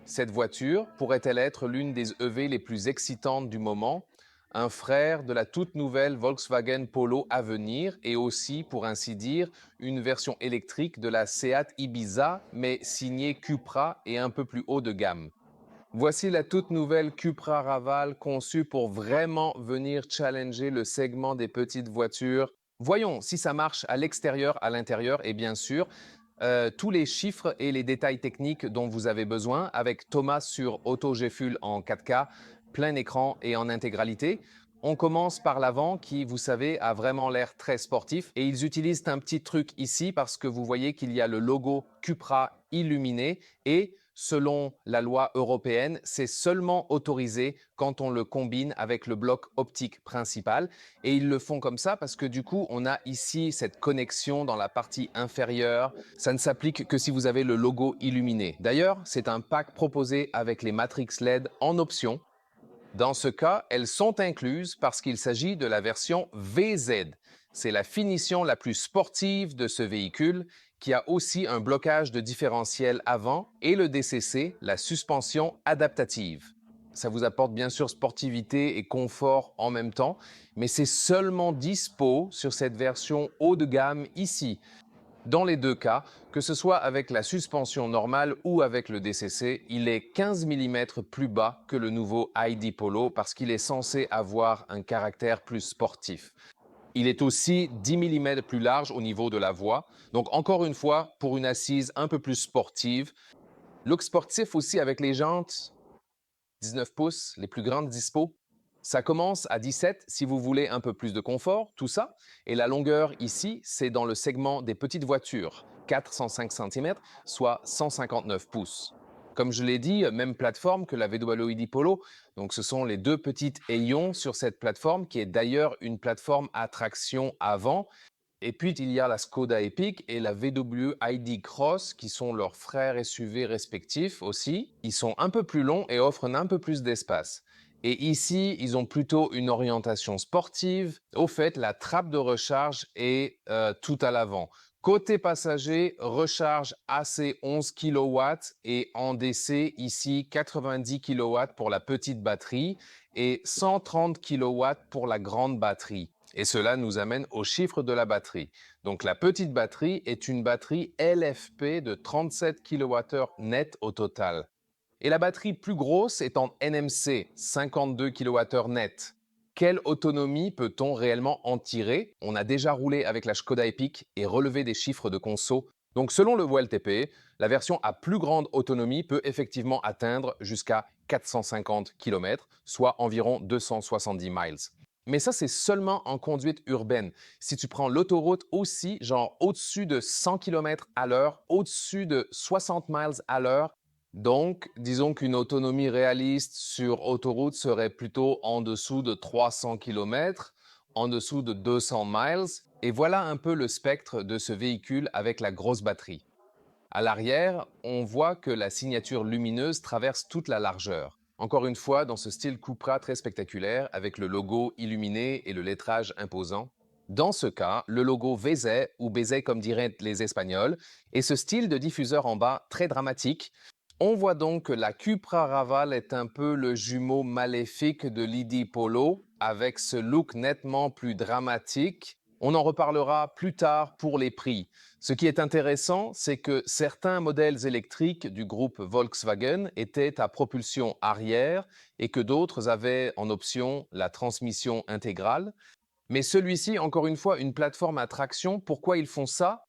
Cette voiture pourrait-elle être l'une des EV les plus excitantes du moment, un frère de la toute nouvelle Volkswagen Polo à venir et aussi, pour ainsi dire, une version électrique de la Seat Ibiza, mais signée Cupra et un peu plus haut de gamme. Voici la toute nouvelle Cupra Raval conçue pour vraiment venir challenger le segment des petites voitures. Voyons si ça marche à l'extérieur, à l'intérieur et bien sûr, tous les chiffres et les détails techniques dont vous avez besoin avec Thomas sur Auto G-Fuel en 4K, plein écran et en intégralité. On commence par l'avant qui, vous savez, a vraiment l'air très sportif et ils utilisent un petit truc ici parce que vous voyez qu'il y a le logo Cupra illuminé et selon la loi européenne, c'est seulement autorisé quand on le combine avec le bloc optique principal. Et ils le font comme ça parce que du coup, on a ici cette connexion dans la partie inférieure. Ça ne s'applique que si vous avez le logo illuminé. D'ailleurs, c'est un pack proposé avec les Matrix LED en option. Dans ce cas, elles sont incluses parce qu'il s'agit de la version VZ. C'est la finition la plus sportive de ce véhicule qui a aussi un blocage de différentiel avant et le DCC, la suspension adaptative. Ça vous apporte bien sûr sportivité et confort en même temps, mais c'est seulement dispo sur cette version haut de gamme ici. Dans les deux cas, que ce soit avec la suspension normale ou avec le DCC, il est 15 mm plus bas que le nouveau ID Polo parce qu'il est censé avoir un caractère plus sportif. Il est aussi 10 mm plus large au niveau de la voie, donc encore une fois, pour une assise un peu plus sportive. Look sportif aussi avec les jantes 19 pouces, les plus grandes dispo. Ça commence à 17 si vous voulez un peu plus de confort, tout ça. Et la longueur ici, c'est dans le segment des petites voitures, 405 cm, soit 159 pouces. Comme je l'ai dit, même plateforme que la VWD Polo. Donc ce sont les deux petites ayons sur cette plateforme qui est d'ailleurs une plateforme à traction avant. Et puis, il y a la Skoda Epic et la VW ID Cross qui sont leurs frères SUV respectifs aussi. Ils sont un peu plus longs et offrent un peu plus d'espace. Et ici, ils ont plutôt une orientation sportive. Au fait, la trappe de recharge est tout à l'avant. Côté passager, recharge AC 11 kW et en DC, ici 90 kW pour la petite batterie et 130 kW pour la grande batterie. Et cela nous amène au chiffre de la batterie. Donc la petite batterie est une batterie LFP de 37 kWh net au total. Et la batterie plus grosse est en NMC, 52 kWh net. Quelle autonomie peut-on réellement en tirer? On a déjà roulé avec la Skoda Epic et relevé des chiffres de conso. Donc selon le WLTP, la version à plus grande autonomie peut effectivement atteindre jusqu'à 450 km, soit environ 270 miles. Mais ça, c'est seulement en conduite urbaine. Si tu prends l'autoroute aussi, genre au-dessus de 100 km à l'heure, au-dessus de 60 miles à l'heure, donc disons qu'une autonomie réaliste sur autoroute serait plutôt en dessous de 300 km, en dessous de 200 miles. Et voilà un peu le spectre de ce véhicule avec la grosse batterie. À l'arrière, on voit que la signature lumineuse traverse toute la largeur. Encore une fois, dans ce style Cupra très spectaculaire, avec le logo illuminé et le lettrage imposant. Dans ce cas, le logo VZ, ou BZ comme diraient les Espagnols, et ce style de diffuseur en bas très dramatique. On voit donc que la Cupra Raval est un peu le jumeau maléfique de l'ID Polo, avec ce look nettement plus dramatique. On en reparlera plus tard pour les prix. Ce qui est intéressant, c'est que certains modèles électriques du groupe Volkswagen étaient à propulsion arrière et que d'autres avaient en option la transmission intégrale. Mais celui-ci, encore une fois, une plateforme à traction, pourquoi ils font ça?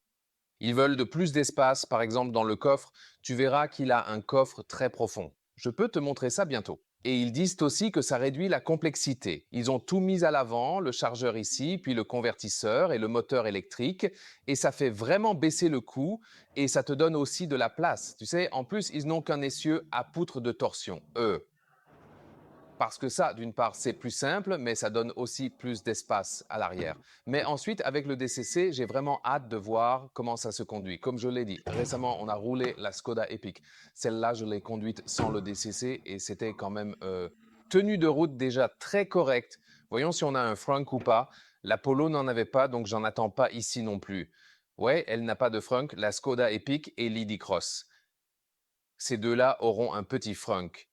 Ils veulent de plus d'espace, par exemple dans le coffre. Tu verras qu'il a un coffre très profond. Je peux te montrer ça bientôt. Et ils disent aussi que ça réduit la complexité. Ils ont tout mis à l'avant, le chargeur ici, puis le convertisseur et le moteur électrique, et ça fait vraiment baisser le coût, et ça te donne aussi de la place. Tu sais, en plus, ils n'ont qu'un essieu à poutre de torsion, eux. Parce que ça, d'une part, c'est plus simple, mais ça donne aussi plus d'espace à l'arrière. Mais ensuite, avec le DCC, j'ai vraiment hâte de voir comment ça se conduit. Comme je l'ai dit, récemment, on a roulé la Skoda Epic. Celle-là, je l'ai conduite sans le DCC et c'était quand même tenue de route déjà très correcte. Voyons si on a un frunk ou pas. La Polo n'en avait pas, donc j'en attends pas ici non plus. Ouais, elle n'a pas de frunk, la Skoda Epic et l'ID Cross. ces deux-là auront un petit frunk.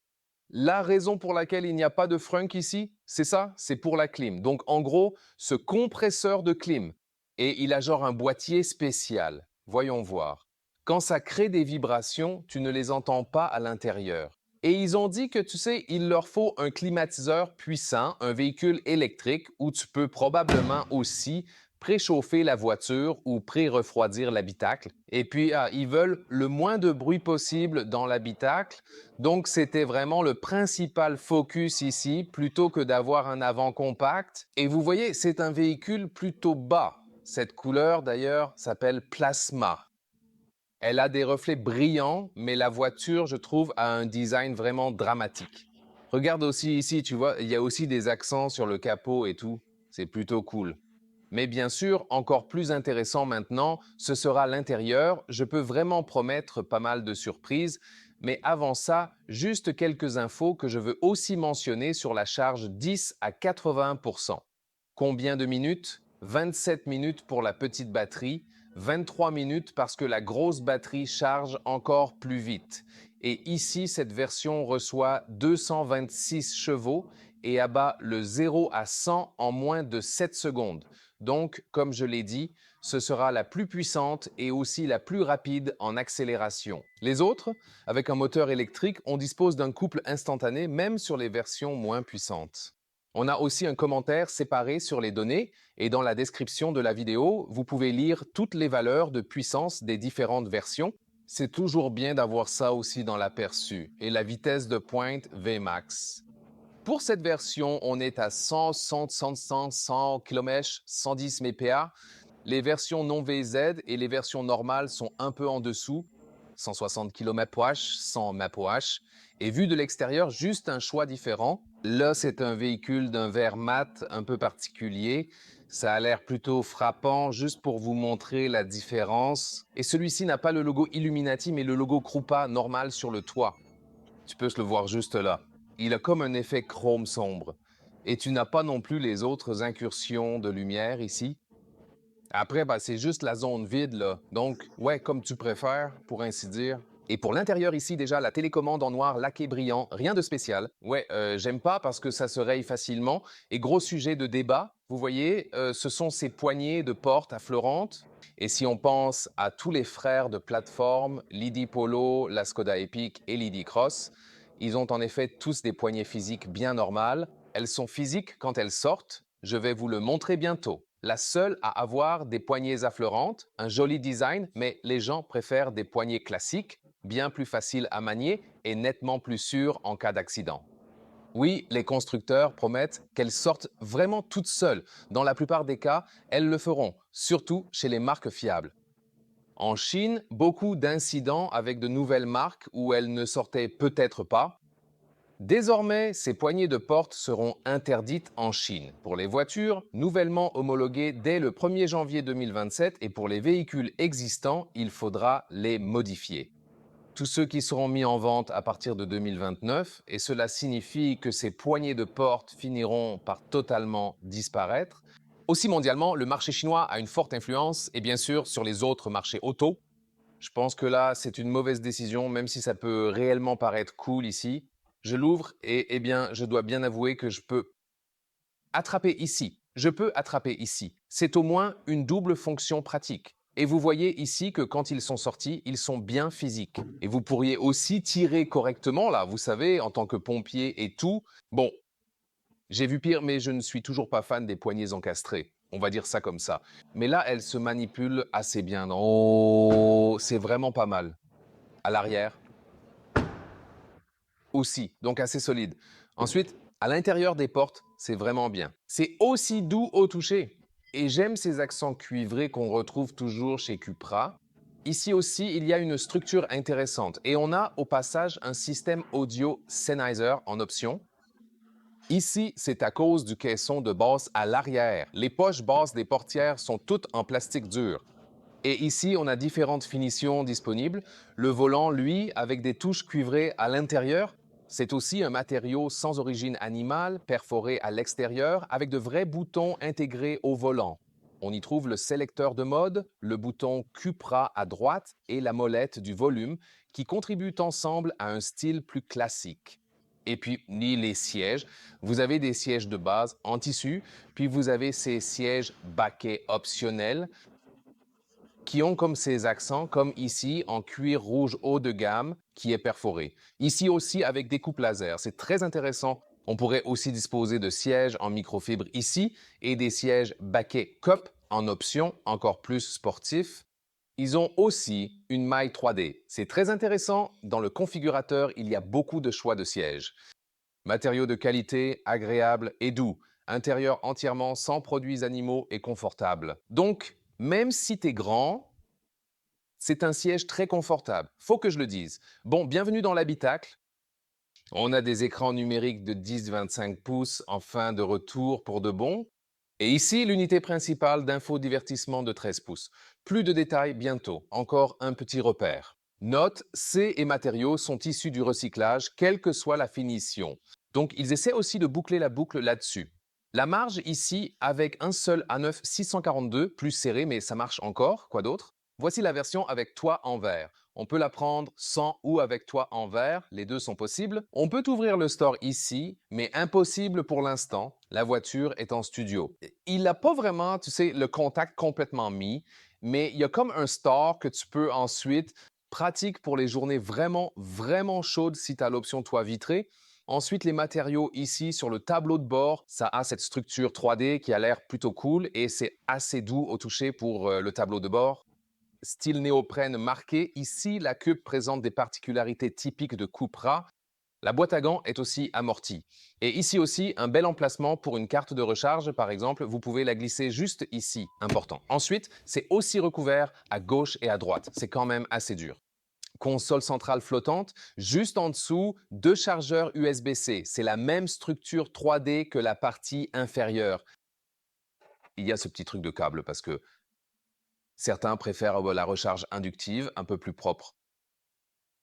La raison pour laquelle il n'y a pas de frunk ici, c'est ça, c'est pour la clim. Donc en gros, ce compresseur de clim, et il a genre un boîtier spécial. Voyons voir. Quand ça crée des vibrations, tu ne les entends pas à l'intérieur. Et ils ont dit que, tu sais, il leur faut un climatiseur puissant, un véhicule électrique où tu peux probablement aussi préchauffer la voiture ou pré-refroidir l'habitacle. Et puis, ils veulent le moins de bruit possible dans l'habitacle. Donc, c'était vraiment le principal focus ici, plutôt que d'avoir un avant compact. Et vous voyez, c'est un véhicule plutôt bas. Cette couleur, d'ailleurs, s'appelle Plasma. Elle a des reflets brillants, mais la voiture, je trouve, a un design vraiment dramatique. Regarde aussi ici, tu vois, il y a aussi des accents sur le capot et tout. C'est plutôt cool. Mais bien sûr, encore plus intéressant maintenant, ce sera l'intérieur. Je peux vraiment promettre pas mal de surprises. Mais avant ça, juste quelques infos que je veux aussi mentionner sur la charge 10 à 80%. Combien de minutes? 27 minutes pour la petite batterie, 23 minutes parce que la grosse batterie charge encore plus vite. Et ici, cette version reçoit 226 chevaux et abat le 0 à 100 en moins de 7 secondes. Donc, comme je l'ai dit, ce sera la plus puissante et aussi la plus rapide en accélération. Les autres, avec un moteur électrique, on dispose d'un couple instantané même sur les versions moins puissantes. On a aussi un commentaire séparé sur les données et dans la description de la vidéo, vous pouvez lire toutes les valeurs de puissance des différentes versions. C'est toujours bien d'avoir ça aussi dans l'aperçu et la vitesse de pointe Vmax. Pour cette version, on est à 100, 100, 100, 100 km/h, 110 mph. Les versions non VZ et les versions normales sont un peu en dessous, 160 km/h, 100 mph. Et vu de l'extérieur, juste un choix différent. Là, c'est un véhicule d'un vert mat un peu particulier. Ça a l'air plutôt frappant, juste pour vous montrer la différence. Et celui-ci n'a pas le logo Illuminati, mais le logo Krupa normal sur le toit. Tu peux se le voir juste là. Il a comme un effet chrome sombre. Et tu n'as pas non plus les autres incursions de lumière ici. Après, c'est juste la zone vide, là. Donc, ouais, comme tu préfères, pour ainsi dire. Et pour l'intérieur ici, déjà, la télécommande en noir laqué brillant, rien de spécial. Ouais, j'aime pas parce que ça se raye facilement. Et gros sujet de débat, vous voyez, ce sont ces poignées de porte affleurantes. Et si on pense à tous les frères de plateforme, l'ID Polo, la Skoda Epic et l'ID Cross, ils ont en effet tous des poignées physiques bien normales. Elles sont physiques quand elles sortent. Je vais vous le montrer bientôt. La seule à avoir des poignées affleurantes, un joli design, mais les gens préfèrent des poignées classiques, bien plus faciles à manier et nettement plus sûres en cas d'accident. Oui, les constructeurs promettent qu'elles sortent vraiment toutes seules. Dans la plupart des cas, elles le feront, surtout chez les marques fiables. En Chine, beaucoup d'incidents avec de nouvelles marques où elles ne sortaient peut-être pas. Désormais, ces poignées de porte seront interdites en Chine pour les voitures nouvellement homologuées dès le 1er janvier 2027 et pour les véhicules existants, il faudra les modifier. Tous ceux qui seront mis en vente à partir de 2029 et cela signifie que ces poignées de porte finiront par totalement disparaître. Aussi mondialement, le marché chinois a une forte influence et bien sûr sur les autres marchés auto. Je pense que là, c'est une mauvaise décision, même si ça peut réellement paraître cool ici. Je l'ouvre et eh bien, je dois bien avouer que je peux attraper ici. Je peux attraper ici. C'est au moins une double fonction pratique. Et vous voyez ici que quand ils sont sortis, ils sont bien physiques. Et vous pourriez aussi tirer correctement, là, vous savez, en tant que pompier et tout. Bon, j'ai vu pire, mais je ne suis toujours pas fan des poignées encastrées. On va dire ça comme ça. Mais là, elles se manipulent assez bien. Oh, c'est vraiment pas mal. À l'arrière aussi, donc assez solide. Ensuite, à l'intérieur des portes, c'est vraiment bien. C'est aussi doux au toucher. Et j'aime ces accents cuivrés qu'on retrouve toujours chez Cupra. Ici aussi, il y a une structure intéressante et on a au passage un système audio Sennheiser en option. Ici, c'est à cause du caisson de basse à l'arrière. Les poches basses des portières sont toutes en plastique dur. Et ici, on a différentes finitions disponibles. Le volant, lui, avec des touches cuivrées à l'intérieur, c'est aussi un matériau sans origine animale, perforé à l'extérieur, avec de vrais boutons intégrés au volant. On y trouve le sélecteur de mode, le bouton Cupra à droite et la molette du volume qui contribuent ensemble à un style plus classique. Et puis, ni les sièges. Vous avez des sièges de base en tissu, puis vous avez ces sièges baquets optionnels qui ont comme ces accents, comme ici, en cuir rouge haut de gamme qui est perforé. Ici aussi avec des coupes laser. C'est très intéressant. On pourrait aussi disposer de sièges en microfibre ici et des sièges baquets cup en option, encore plus sportifs. Ils ont aussi une maille 3D. C'est très intéressant. Dans le configurateur, il y a beaucoup de choix de sièges. Matériaux de qualité, agréables et doux. Intérieur entièrement sans produits animaux et confortable. Donc, même si tu es grand, c'est un siège très confortable. Faut que je le dise. Bon, bienvenue dans l'habitacle. On a des écrans numériques de 10-25 pouces en fin de retour pour de bon. Et ici, l'unité principale d'infodivertissement de 13 pouces. Plus de détails bientôt. Encore un petit repère. Note, C et matériaux sont issus du recyclage, quelle que soit la finition. Donc, ils essaient aussi de boucler la boucle là-dessus. La marge ici, avec un seul A9 642, plus serré, mais ça marche encore. Quoi d'autre? Voici la version avec toit en verre. On peut la prendre sans ou avec toit en verre, les deux sont possibles. On peut ouvrir le store ici, mais impossible pour l'instant. La voiture est en studio. Il n'a pas vraiment, tu sais, le contact complètement mis, mais il y a comme un store que tu peux ensuite pratique pour les journées vraiment, vraiment chaudes si tu as l'option toit vitré. Ensuite, les matériaux ici sur le tableau de bord, ça a cette structure 3D qui a l'air plutôt cool et c'est assez doux au toucher pour le tableau de bord. Style néoprène marqué, ici la cube présente des particularités typiques de Cupra. La boîte à gants est aussi amortie. Et ici aussi, un bel emplacement pour une carte de recharge, par exemple, vous pouvez la glisser juste ici, important. Ensuite, c'est aussi recouvert à gauche et à droite. C'est quand même assez dur. Console centrale flottante, juste en dessous, deux chargeurs USB-C. C'est la même structure 3D que la partie inférieure. Il y a ce petit truc de câble parce que certains préfèrent la recharge inductive, un peu plus propre.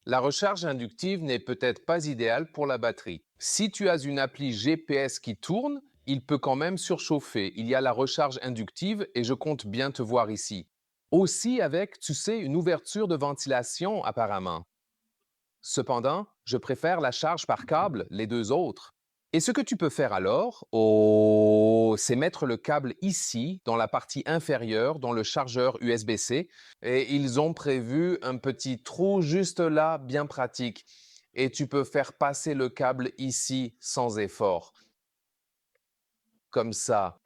La recharge inductive n'est peut-être pas idéale pour la batterie. Si tu as une appli GPS qui tourne, il peut quand même surchauffer. Il y a la recharge inductive et je compte bien te voir ici. Aussi avec, tu sais, une ouverture de ventilation apparemment. Cependant, je préfère la charge par câble, les deux autres. Et ce que tu peux faire alors, c'est mettre le câble ici, dans la partie inférieure, dans le chargeur USB-C. Et ils ont prévu un petit trou juste là, bien pratique. Et tu peux faire passer le câble ici sans effort. Comme ça.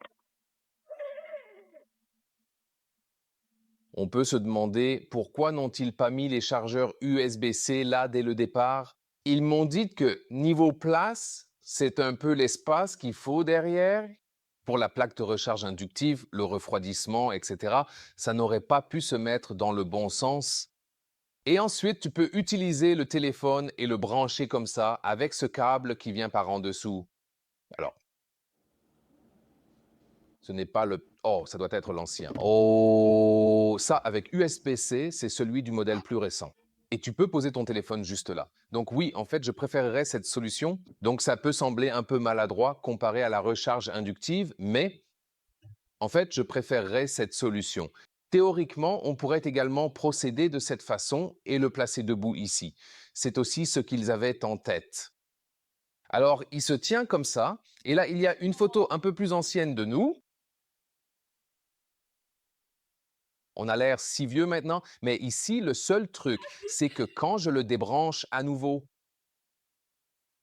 On peut se demander pourquoi n'ont-ils pas mis les chargeurs USB-C là dès le départ? Ils m'ont dit que niveau place, c'est un peu l'espace qu'il faut derrière. Pour la plaque de recharge inductive, le refroidissement, etc., ça n'aurait pas pu se mettre dans le bon sens. Et ensuite, tu peux utiliser le téléphone et le brancher comme ça avec ce câble qui vient par en dessous. Alors, ce n'est pas le... Oh, ça doit être l'ancien. Oh, ça avec USB-C, c'est celui du modèle plus récent. Et tu peux poser ton téléphone juste là. Donc oui, en fait, je préférerais cette solution. Donc ça peut sembler un peu maladroit comparé à la recharge inductive, mais en fait, je préférerais cette solution. Théoriquement, on pourrait également procéder de cette façon et le placer debout ici. C'est aussi ce qu'ils avaient en tête. Alors, il se tient comme ça, et là, il y a une photo un peu plus ancienne de nous. On a l'air si vieux maintenant, mais ici, le seul truc, c'est que quand je le débranche à nouveau,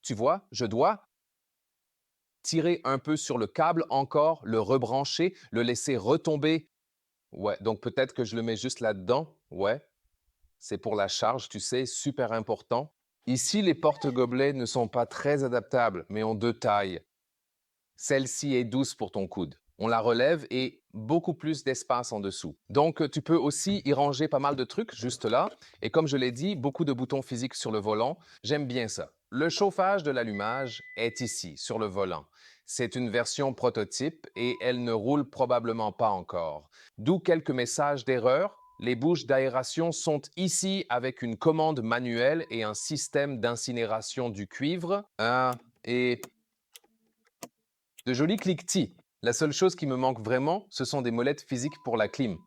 tu vois, je dois tirer un peu sur le câble encore, le rebrancher, le laisser retomber. Ouais, donc peut-être que je le mets juste là-dedans. Ouais, c'est pour la charge, tu sais, super important. Ici, les porte-gobelets ne sont pas très adaptables, mais ont deux tailles. Celle-ci est douce pour ton coude. On la relève et beaucoup plus d'espace en dessous. Donc, tu peux aussi y ranger pas mal de trucs juste là. Et comme je l'ai dit, beaucoup de boutons physiques sur le volant. J'aime bien ça. Le chauffage de l'allumage est ici, sur le volant. C'est une version prototype et elle ne roule probablement pas encore. D'où quelques messages d'erreur. Les bouches d'aération sont ici avec une commande manuelle et un système d'incinération du cuivre. Et de jolis cliquetis. La seule chose qui me manque vraiment, ce sont des molettes physiques pour la clim.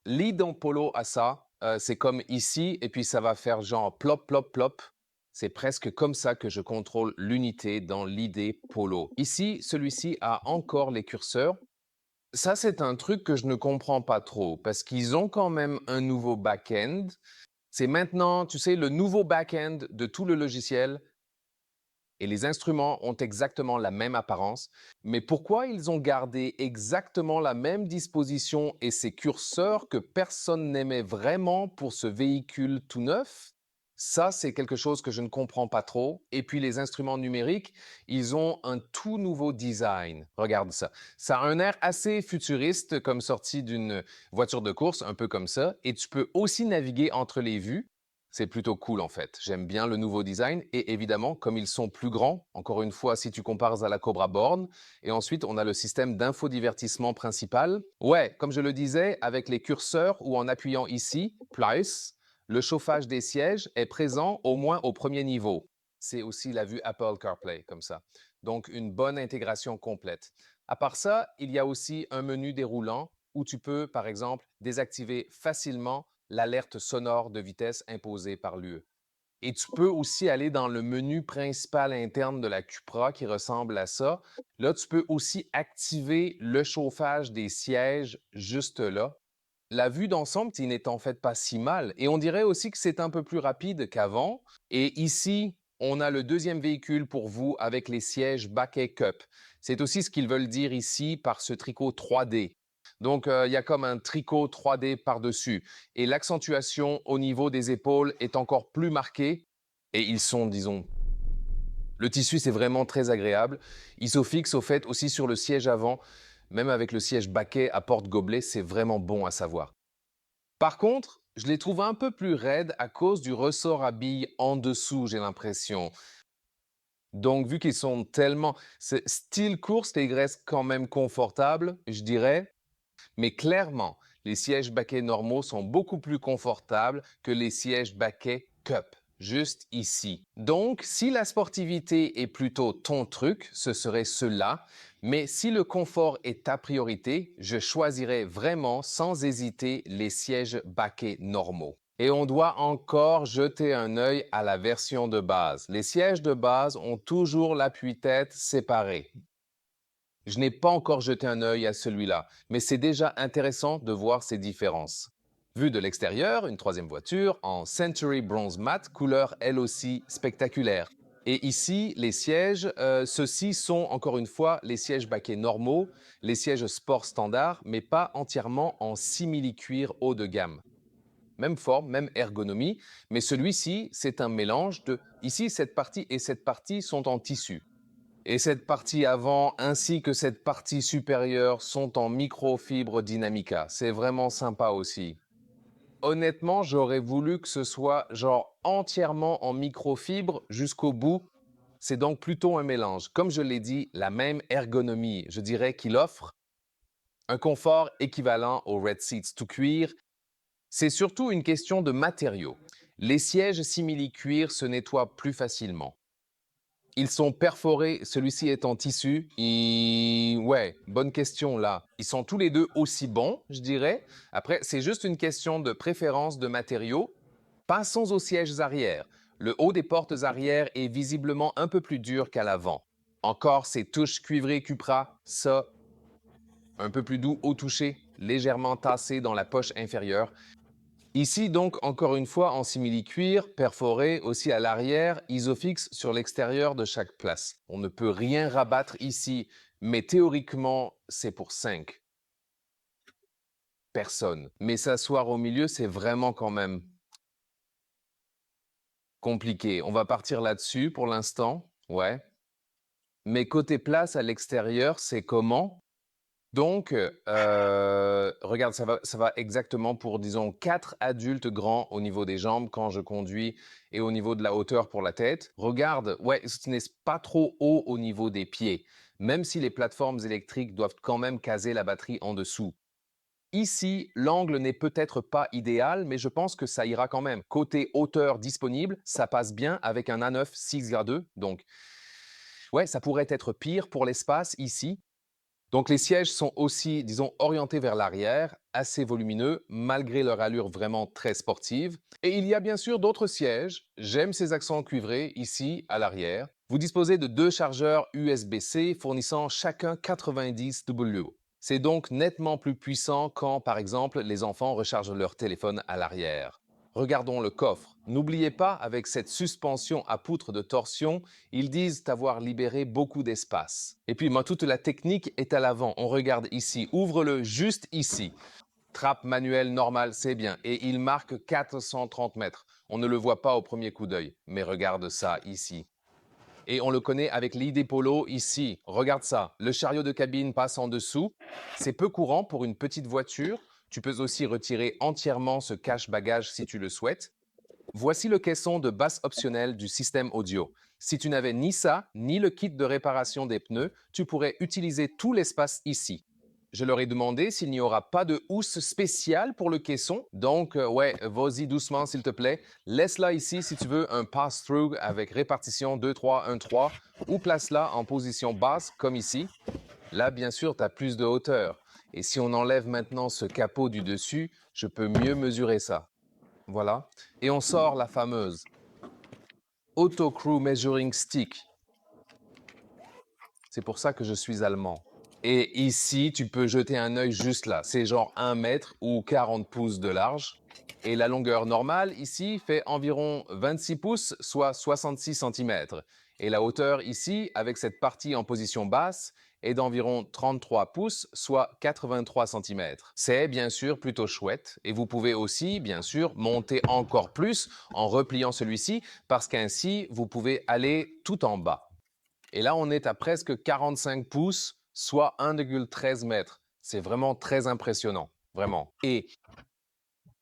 L'Idon Polo a ça, c'est comme ici, et puis ça va faire genre plop, plop, plop. C'est presque comme ça que je contrôle l'unité dans l'IDE Polo. Ici, celui-ci a encore les curseurs. Ça, c'est un truc que je ne comprends pas trop, parce qu'ils ont quand même un nouveau back-end. C'est maintenant, tu sais, le nouveau back-end de tout le logiciel, et les instruments ont exactement la même apparence, mais pourquoi ils ont gardé exactement la même disposition et ces curseurs que personne n'aimait vraiment pour ce véhicule tout neuf? Ça, c'est quelque chose que je ne comprends pas trop. Et puis les instruments numériques, ils ont un tout nouveau design. Regarde ça. Ça a un air assez futuriste, comme sorti d'une voiture de course, un peu comme ça. Et tu peux aussi naviguer entre les vues. C'est plutôt cool en fait. J'aime bien le nouveau design et évidemment, comme ils sont plus grands, encore une fois, si tu compares à la Cobra Born, et ensuite on a le système d'infodivertissement principal. Ouais, comme je le disais, avec les curseurs ou en appuyant ici, plus, le chauffage des sièges est présent au moins au premier niveau. C'est aussi la vue Apple CarPlay comme ça. Donc une bonne intégration complète. À part ça, il y a aussi un menu déroulant où tu peux, par exemple, désactiver facilement l'alerte sonore de vitesse imposée par l'UE. Et tu peux aussi aller dans le menu principal interne de la Cupra qui ressemble à ça. Là, tu peux aussi activer le chauffage des sièges juste là. La vue d'ensemble n'est en fait pas si mal. Et on dirait aussi que c'est un peu plus rapide qu'avant. Et ici, on a le deuxième véhicule pour vous avec les sièges Baquet Cup. C'est aussi ce qu'ils veulent dire ici par ce tricot 3D. Donc, il y a comme un tricot 3D par-dessus. Et l'accentuation au niveau des épaules est encore plus marquée. Et ils sont, disons, le tissu, c'est vraiment très agréable. Isofix, au fait, aussi sur le siège avant, même avec le siège baquet à porte-gobelet, c'est vraiment bon à savoir. Par contre, je les trouve un peu plus raides à cause du ressort à billes en dessous, j'ai l'impression. Donc, vu qu'ils sont tellement... Style course, les restent quand même confortables, je dirais. Mais clairement, les sièges baquets normaux sont beaucoup plus confortables que les sièges baquets Cup, juste ici. Donc, si la sportivité est plutôt ton truc, ce serait cela. Mais si le confort est ta priorité, je choisirais vraiment sans hésiter les sièges baquets normaux. Et on doit encore jeter un œil à la version de base. Les sièges de base ont toujours l'appui-tête séparé. Je n'ai pas encore jeté un œil à celui-là, mais c'est déjà intéressant de voir ces différences. Vue de l'extérieur, une troisième voiture en Century Bronze Matte, couleur elle aussi spectaculaire. Et ici, les sièges, ceux-ci sont encore une fois les sièges baquets normaux, les sièges sport standard, mais pas entièrement en simili-cuir haut de gamme. Même forme, même ergonomie, mais celui-ci, c'est un mélange de... Ici, cette partie et cette partie sont en tissu. Et cette partie avant ainsi que cette partie supérieure sont en microfibre Dynamica. C'est vraiment sympa aussi. Honnêtement, j'aurais voulu que ce soit genre entièrement en microfibre jusqu'au bout. C'est donc plutôt un mélange. Comme je l'ai dit, la même ergonomie. Je dirais qu'il offre un confort équivalent aux Red Seats tout cuir. C'est surtout une question de matériaux. Les sièges simili-cuir se nettoient plus facilement. Ils sont perforés, celui-ci est en tissu. Ouais, bonne question là. Ils sont tous les deux aussi bons, je dirais. Après, c'est juste une question de préférence de matériaux. Passons aux sièges arrière. Le haut des portes arrière est visiblement un peu plus dur qu'à l'avant. Encore ces touches cuivrées Cupra, ça, un peu plus doux au toucher, légèrement tassé dans la poche inférieure. Ici donc encore une fois en simili-cuir, perforé aussi à l'arrière, isofix sur l'extérieur de chaque place. On ne peut rien rabattre ici, mais théoriquement c'est pour 5 personnes. Mais s'asseoir au milieu, c'est vraiment quand même compliqué. On va partir là-dessus pour l'instant, ouais. Mais côté place à l'extérieur, c'est comment? Donc, regarde, ça va exactement pour, disons, 4 adultes grands au niveau des jambes quand je conduis et au niveau de la hauteur pour la tête. Regarde, ouais, ce n'est pas trop haut au niveau des pieds, même si les plateformes électriques doivent quand même caser la batterie en dessous. Ici, l'angle n'est peut-être pas idéal, mais je pense que ça ira quand même. Côté hauteur disponible, ça passe bien avec un A9 6,2. Donc, ouais, ça pourrait être pire pour l'espace ici. Donc les sièges sont aussi, disons, orientés vers l'arrière, assez volumineux, malgré leur allure vraiment très sportive. Et il y a bien sûr d'autres sièges. J'aime ces accents cuivrés ici, à l'arrière. Vous disposez de deux chargeurs USB-C fournissant chacun 90 W. C'est donc nettement plus puissant quand, par exemple, les enfants rechargent leur téléphone à l'arrière. Regardons le coffre. N'oubliez pas, avec cette suspension à poutre de torsion, ils disent avoir libéré beaucoup d'espace. Et puis, moi, toute la technique est à l'avant. On regarde ici. Ouvre-le juste ici. Trappe manuelle normale, c'est bien. Et il marque 430 mètres. On ne le voit pas au premier coup d'œil. Mais regarde ça ici. Et on le connaît avec l'ID Polo ici. Regarde ça. Le chariot de cabine passe en dessous. C'est peu courant pour une petite voiture. Tu peux aussi retirer entièrement ce cache-bagages si tu le souhaites. Voici le caisson de basse optionnel du système audio. Si tu n'avais ni ça, ni le kit de réparation des pneus, tu pourrais utiliser tout l'espace ici. Je leur ai demandé s'il n'y aura pas de housse spéciale pour le caisson. Donc, ouais, vas-y doucement s'il te plaît. Laisse-la ici si tu veux un pass-through avec répartition 2-3-1-3 ou place-la en position basse comme ici. Là, bien sûr, tu as plus de hauteur. Et si on enlève maintenant ce capot du dessus, je peux mieux mesurer ça. Voilà. Et on sort la fameuse Auto Crew Measuring Stick. C'est pour ça que je suis allemand. Et ici, tu peux jeter un œil juste là. C'est genre 1 mètre ou 40 pouces de large. Et la longueur normale ici fait environ 26 pouces, soit 66 cm. Et la hauteur ici, avec cette partie en position basse, est d'environ 33 pouces, soit 83 cm. C'est bien sûr plutôt chouette. Et vous pouvez aussi, bien sûr, monter encore plus en repliant celui-ci, parce qu'ainsi, vous pouvez aller tout en bas. Et là, on est à presque 45 pouces, soit 1,13 mètres. C'est vraiment très impressionnant, vraiment. Et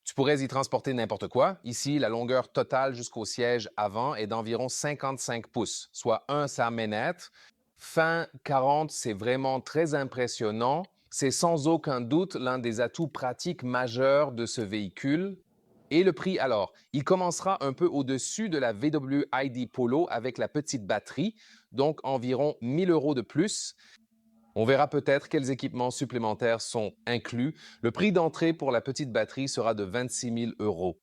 tu pourrais y transporter n'importe quoi. Ici, la longueur totale jusqu'au siège avant est d'environ 55 pouces, soit un samètre. Fin 40, c'est vraiment très impressionnant. C'est sans aucun doute l'un des atouts pratiques majeurs de ce véhicule. Et le prix alors, il commencera un peu au-dessus de la VW ID Polo avec la petite batterie, donc environ 1000 € de plus. On verra peut-être quels équipements supplémentaires sont inclus. Le prix d'entrée pour la petite batterie sera de 26 000 €.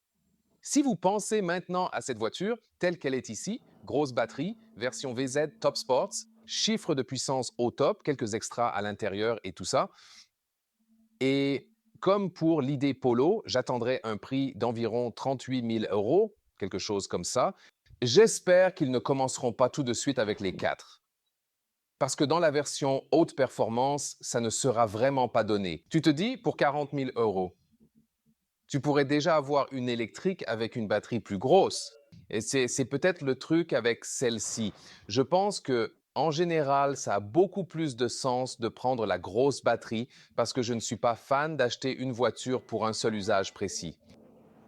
Si vous pensez maintenant à cette voiture telle qu'elle est ici, grosse batterie, version VZ Top Sports, chiffre de puissance au top, quelques extras à l'intérieur et tout ça. Et comme pour l'idée Polo, j'attendrai un prix d'environ 38 000 €, quelque chose comme ça. J'espère qu'ils ne commenceront pas tout de suite avec les 4. Parce que dans la version haute performance, ça ne sera vraiment pas donné. Tu te dis, pour 40 000 €, tu pourrais déjà avoir une électrique avec une batterie plus grosse. Et c'est peut-être le truc avec celle-ci. Je pense que en général, ça a beaucoup plus de sens de prendre la grosse batterie parce que je ne suis pas fan d'acheter une voiture pour un seul usage précis.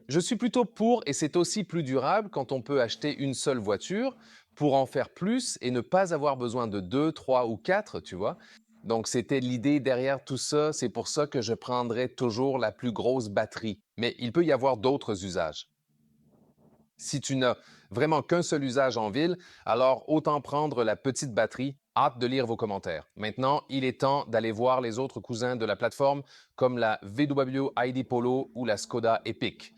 Je suis plutôt pour, et c'est aussi plus durable quand on peut acheter une seule voiture pour en faire plus et ne pas avoir besoin de 2, 3 ou 4, tu vois. Donc c'était l'idée derrière tout ça, c'est pour ça que je prendrais toujours la plus grosse batterie. Mais il peut y avoir d'autres usages. Si tu n'as vraiment qu'un seul usage en ville, alors autant prendre la petite batterie. Hâte de lire vos commentaires. Maintenant, il est temps d'aller voir les autres cousins de la plateforme comme la VW ID Polo ou la Skoda Epic.